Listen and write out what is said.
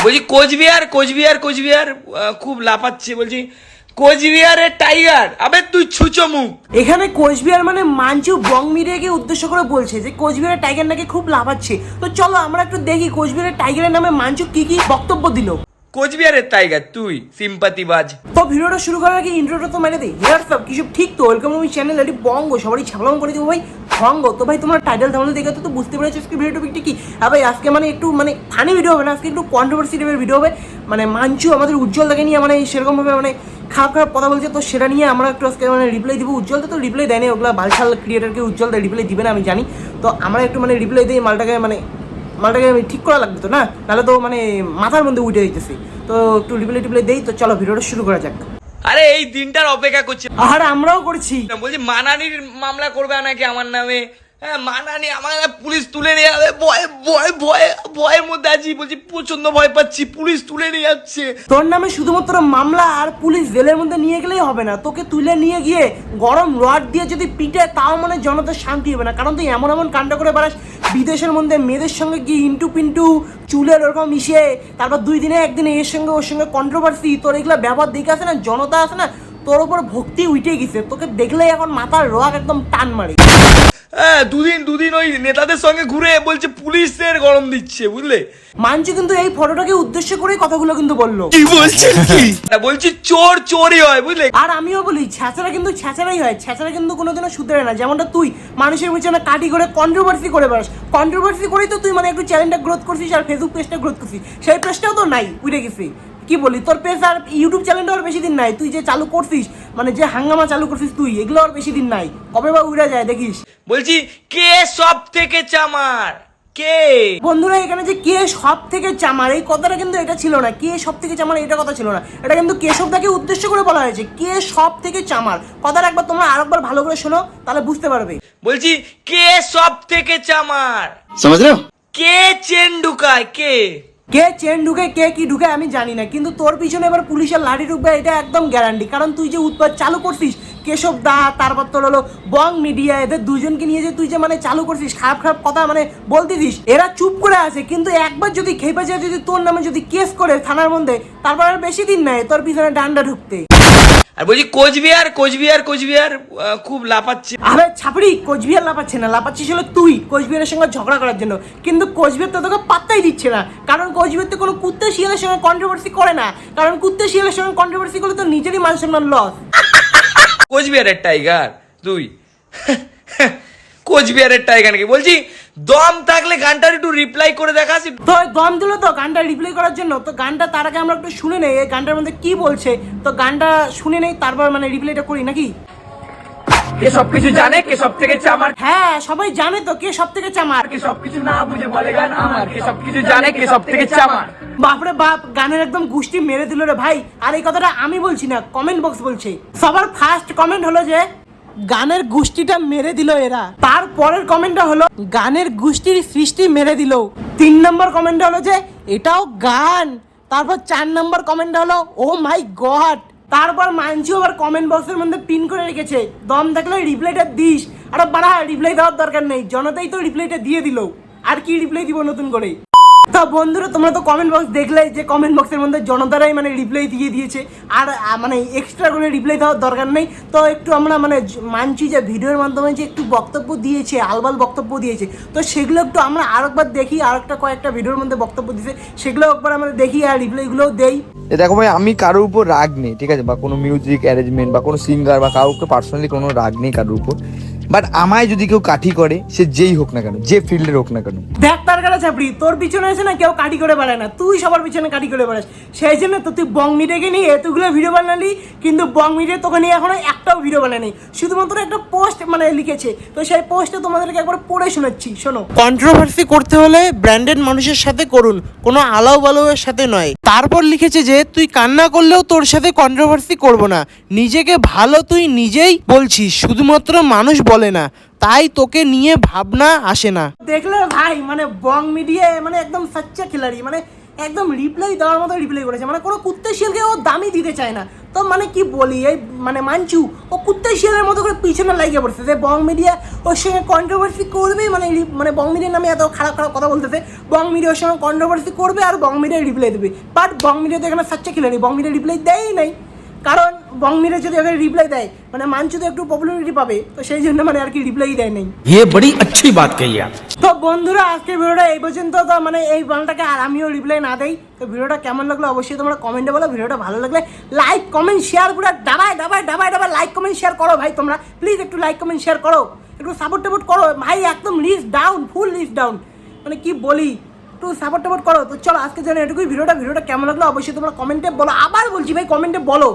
বলছি কোচবিহার কোচবিহার কোচবিহার খুব লাফাচ্ছে। বলছি কোচবিহারের টাইগার, আবে তুই ছুচো মুখ। এখানে কোচবিহার মানে মাঞ্চু বং মিডিয়াকে উদ্দেশ্য করে বলছে যে কোচবিহারের টাইগার নাকি খুব লাফাচ্ছে। তো চলো আমরা একটু দেখি কোচবিহারের টাইগারের নামে মাঞ্চু কি কি বক্তব্য দিল। কোচবিহারের টাইগার তুই সিম্পাতিবাজ। তো ভিডিওটা শুরু করার আগে ইন্ট্রোটা তো মেরে দিই। হেয়ার সব কিছু ঠিক তো, ওয়েলকাম টু মাই চ্যানেল। এটি বঙ্গ সবারই ছাগলাম করে দিব ভাই ভঙ্গ। তো ভাই তোমরা টাইটেল থামলে দেখে তো বুঝতে পেরেছো আজকে ভিডিও টপিকটা কি। আর ভাই আজকে মানে একটু মানে ফানি ভিডিও হবে না, আজকে একটু কন্ট্রোভার্সি টাইপের ভিডিও হবে। মানে মাঞ্চু আমাদের উজ্জ্বলদাকে নিয়ে মানে সেরকমভাবে মানে খারাপ খারাপ কথা বলছে, তো সেটা নিয়ে আমরা একটু আজকে মানে রিপ্লাই দিব। উজ্জ্বলদা তো রিপ্লাই দেয়নি, ওগুলা বালছাল ক্রিয়েটারকে উজ্জ্বলদা রিপ্লাই দিবে না আমি জানি। তো আমরা একটু মানে রিপ্লাই দিই, মালটাকে ঠিক করা লাগবে তো না, নাহলে তো মানে মাথার মধ্যে উঠে দিতেছি। তো একটু রিপ্লাই দেই। তো চলো ভিডিওটা শুরু করা যাক। আরে এই দিনটার অপেক্ষা করছি। আর আমরাও করছি। বলছি মানানির মামলা করবে নাকি আমার নামে। হ্যাঁ মানানি আমার পুলিশ তুলে নিয়ে যাবে, ভয়ের মধ্যে আছি। বলছি প্রচন্ড ভয় পাচ্ছি, পুলিশ তুলে নিয়ে যাচ্ছে। তোর নামে শুধুমাত্র মামলা আর পুলিশ জেলের মধ্যে নিয়ে গেলেই হবে না, তোকে তুলে নিয়ে গিয়ে গরম রড দিয়ে যদি পিটে তাও মানে জনতার শান্তি হবে না। কারণ তুই এমন এমন কাণ্ড করে বেড়াস বিদেশের মধ্যে, মেয়েদের সঙ্গে কি ইন্টু পিন্টু চুলের ওরকম মিশিয়ে, তারপর 2 দিনে 1 দিনে এর সঙ্গে ওর সঙ্গে কন্ট্রোভার্সি। তোর এগুলো ব্যবহার দেখে আসে না, জনতা আসে না, তোর উপর ভক্তি উঠে গেছে। তোকে দেখলেই এখন মাথার রোয়াক একদম টান মারে। হ্যাঁ দুদিন ওই নেতাদের সঙ্গে ঘুরে বলছে পুলিশের গরম দিচ্ছে, বুঝলে। মানছি কিন্তু এই ফটোটাকে উদ্দেশ্য করে কথাগুলো কিন্তু বললো। কি বলছেন কি? বলছি চোরই হয়, বুঝলে। আর আমিও বলি ছ্যাঁচড়া কিন্তু ছ্যাঁচড়াই হয়, ছ্যাঁচড়া কিন্তু কোনোদিনও শুধরে না। যেমনটা তুই মানুষের পিছনে কাটি করে কন্ট্রোভার্সি করে বেড়াস, কন্ট্রোভার্সি করেই তো তুই মানে একটু চ্যানেলটা গ্রোথ করছিস আর ফেসবুক পেজটা গ্রোথ করছিস। সেই পেজটাও তো নাই, উঠে গেছি। কি বলি, তোর পেজ আর ইউটিউব চ্যানেলটা আর বেশি দিন নাই। তুই যে চালু করছিস মানে যে হাঙ্গামা চালু করছিস তুই, এগুলো আর বেশি দিন নাই, কবে বা উড়ে যায় দেখিস। বলছি কে সব থেকে চামার, কে? বন্ধুরা এখানে যে কে সব থেকে চামার এই কথাটা কিন্তু এটা ছিল না, কে সব থেকে চামার এটা কথা ছিল না, এটা কিন্তু কেশবদাকে উদ্দেশ্য করে বলা হয়েছে কে সব থেকে চামার। কথাটা একবার তোমরা আরেকবার ভালো করে শোনো, তাহলে বুঝতে পারবে। বলছি কে সব থেকে চামার, समझ रहे हो? কে চেন ঢুকায়, কে চেন ঢুকে কে কি ঢুকে আমি জানি না, কিন্তু তোর পিছনে এবার পুলিশের লাঠি ঢুকবে এটা একদম গ্যারান্টি। কারণ তুই যে উৎপাত চালু করছিস কেশব দা, তারপর তোর হলো বং মিডিয়া, এদের দুজনকে নিয়ে যে তুই যে মানে চালু করছিস খারাপ খারাপ কথা মানে বলতেছিস, এরা চুপ করে আছে। কিন্তু একবার যদি খেপে যায়, যদি তোর নামে যদি কেস করে থানার মধ্যে, তারপর আর বেশি দিন নাই তোর পিছনে ডান্ডা ঢুকতে। আর বলছি কোচবিহার খুব লাফাচ্ছে। আরে ছাপড়ি, কোচবিহার লাপাচ্ছে না, লাপাচ্ছিস হলো তুই কোচবিহারের সঙ্গে ঝগড়া করার জন্য। কিন্তু কোচবিহার তো তোকে পাত্তাই দিচ্ছে না, কারণ কোচবিহার তো কোনো কুত্তে শিয়ালের সঙ্গে কন্ট্রোভার্সি করে না। কারণ কুত্তে শিয়ালের সঙ্গে কন্ট্রোভার্সি করলে তো নিজেরই মান সম্মান লস। কোচবিহারের টাইগার তুই, কোচবিহারের টাইগার নাকি? বলছি দম থাকলে গানটার একটু রিপ্লাই করে দেখাস। তো দম দিল তো গানটা রিপ্লে করার জন্য। তো গানটা তার আগে আমরা একটু শুনে নেই এই গানটার মধ্যে কি বলছে। তো গানটা শুনে নেই, তারপর মানে রিপ্লেটা করি নাকি। কে সবকিছু জানে, কে সব থেকে চামার, হ্যাঁ সবাই জানে তো কে সব থেকে চামার। কে সবকিছু না বুঝে বলে গান আমার, কে সবকিছু জানে, কে সব থেকে চামার। বাপরে বাপ, গানের একদম গুষ্টি মেরে দিল রে ভাই। আর এই কথাটা আমি বলছি না, কমেন্ট বক্স বলছে। সবার ফার্স্ট কমেন্ট হলো যে গানের গুষ্টিটা মেরে দিল এরা। তারপরের কমেন্টটা হলো গানের গুষ্টির সৃষ্টি মেরে দিল। 3 নম্বর কমেন্টটা হলো যে এটাও গান। তারপর 4 নম্বর কমেন্টটা হলো ও মাই গড। তারপর মানছি আবার কমেন্ট বক্সের মধ্যে পিন করে রেখেছে দম থাকলে রিপ্লাইটা দিস। আরে বাড়া রিপ্লাই দেওয়ার দরকার নেই, জনতাই তো রিপ্লাইটা দিয়ে দিল, আর কি রিপ্লাই দিব নতুন করে। তো বন্ধুরা তোমরা তো কমেন্ট বক্স দেখলে যে কমেন্ট বক্সের মধ্যে জনতারাই মানে রিপ্লাই দিয়ে দিয়েছে, আর মানে এক্সট্রা করে রিপ্লাই দেওয়ার দরকার নেই। তো একটু আমরা মানে মানছি যে ভিডিওর মাধ্যমে যে একটু বক্তব্য দিয়েছে, আলবাল বক্তব্য দিয়েছে, তো সেগুলো একটু আমরা আরেকবার দেখি। আরেকটা কয়েকটা ভিডিওর মধ্যে বক্তব্য দিয়েছে সেগুলো একবার আমরা দেখি আর রিপ্লাইগুলোও দেই। দেখো ভাই, আমি কারোর উপর রাগ নেই, ঠিক আছে, বা কোনো মিউজিক অ্যারেঞ্জমেন্ট বা কোনো সিঙ্গার বা কাউকে পার্সোনালি কোনো রাগ নেই কারোর উপর। বাট আমায় যদি কেউ কাঠি করে, সে যেই হোক না কেন, যে ফিল্ডের হোক না কেন, দেখ তার কাটা চাপড়ি, তোর পিছনে এসে না কেউ কাটি করে বেড়ায় না, তুই সবার পিছনে কাটি করে বেড়াস। সেই জন্য তো তুই বং মিডিয়াকে নিয়ে এতগুলো ভিডিও বানালি, কিন্তু বং মিডিয়া তোকে নিয়ে এখনো একটাও ভিডিও বানায়নি, শুধুমাত্র একটা পোস্ট মানে লিখেছে। তো সেই পোস্টে তোমাদেরকে একবার পড়ে শোনাচ্ছি, শোনো। কন্ট্রোভার্সি করতে হলে ব্র্যান্ডেড মানুষের সাথে করুন, কোনো আলাও বালাওয়ের সাথে নয়। তারপর লিখেছে যে তুই কান্না করলেও তোর সাথে কন্ট্রোভার্সি করব না, নিজেকে ভালো তুই নিজেই বলছিস, শুধুমাত্র মানুষ বলে না, তাই তোকে নিয়ে ভাবনা আসে না। দেখলে ভাই মানে বং মিডিয়া মানে একদম সচ্চা খিলাড়ি, মানে একদম রিপ্লাই দেওয়ার মতো রিপ্লাই করেছে, মানে কোনো কুত্তে শিয়ালকে ও দামই দিতে চায় না। তো মানে কি বলি, এই মানে মানচু ও কুত্তে শিয়ালের মতো করে পিছনে লাগিয়ে পড়ছে যে বং মিডিয়া ওর সঙ্গে কন্ট্রোভার্সি করবে, মানে বং মিডিয়ার নামে এত খারাপ খারাপ কথা বলতেছে, বং মিডিয়া ওর সঙ্গে কন্ট্রোভার্সি করবে আর বং মিডিয়া রিপ্লাই দেবে। বাট বং মিডিয়া তো এখানে সাচ্চা খেলে নেই, বং মিডিয়া রিপ্লাই দেয়ই নাই। কারণ বং মিডিয়া যদি ওখানে রিপ্লাই দেয় মানে মানচু তো একটু পপুলারিটি পাবে, তো সেই জন্য মানে আর কি রিপ্লাই দেয় নাই। ये बड़ी अच्छी बात कही आप। তো বন্ধুরা আজকের ভিডিওটা এই পর্যন্ত। তো মানে এই বানটাকে আর আমিও রিপ্লাই না দেই। তো ভিডিওটা কেমন লাগলো অবশ্যই তোমরা কমেন্টে বলো। ভিডিওটা ভালো লাগলে লাইক কমেন্ট শেয়ার পুরো ডাবায় ডাবায় ডাবায় ডাবায় লাইক কমেন্ট শেয়ার করো ভাই। তোমরা প্লিজ একটু লাইক কমেন্ট শেয়ার করো, একটু সাপোর্ট টাপোর্ট করো ভাই। একদম list down, full list down, মানে কি বলি, একটু সাপোর্ট টাপোর্ট করো। তো চলো আজকে জানো এটুকুই। ভিডিওটা কেমন লাগলো অবশ্যই তোমরা কমেন্টে বলো। আবার বলছি ভাই কমেন্টে বলো।